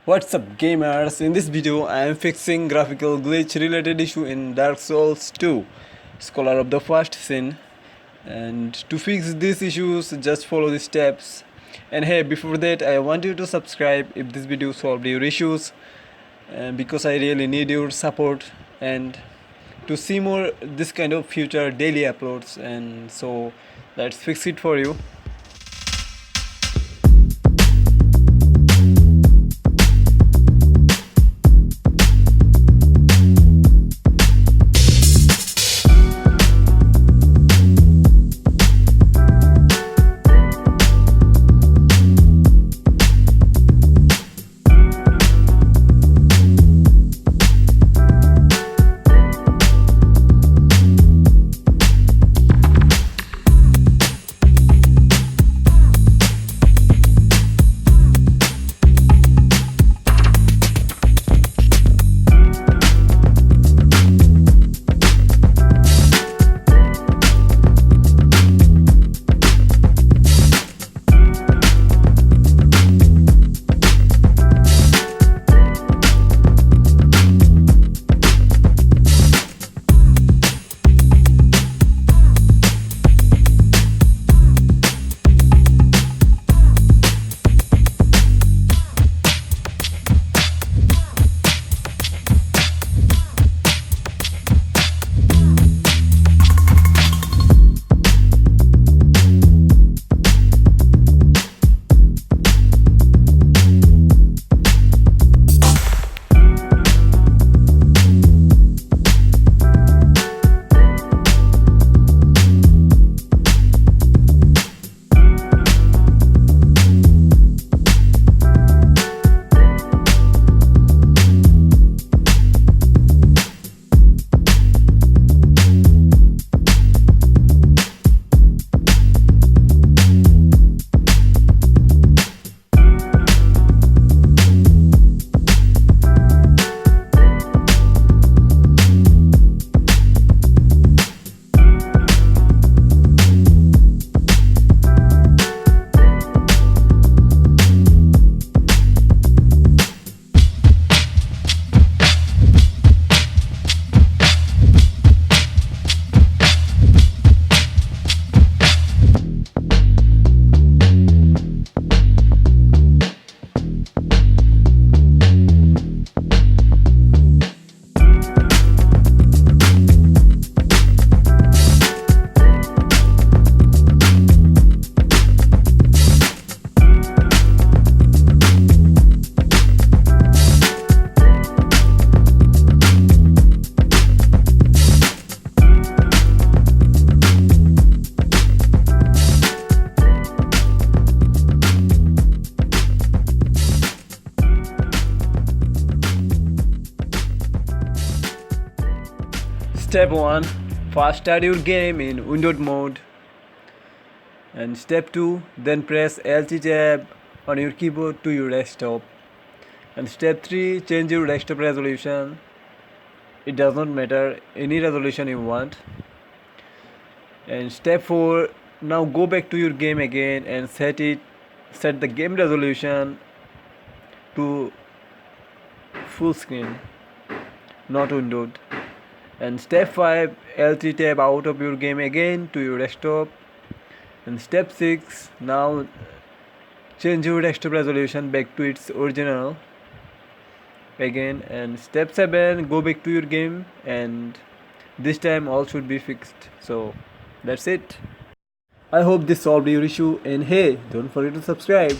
What's up gamers, in this video I am fixing graphical glitch related issue in Dark Souls 2 Scholar of the First Sin, and to fix these issues just follow the steps. And hey, before that I want you to subscribe if this video solved your issues, because I really need your support and to see more this kind of future daily uploads, and so let's fix it for you. Step 1. First start your game in windowed mode. And step 2. Then press LT tab on your keyboard to your desktop. And step 3. Change your desktop resolution. It does not matter, any resolution you want. And step 4. Now go back to your game again and set the game resolution to full screen, not windowed. And step 5, L3 tab out of your game again to your desktop. And step 6, now change your desktop resolution back to its original again. And step 7, go back to your game, and this time all should be fixed. So that's it. I hope this solved your issue, and hey, don't forget to subscribe.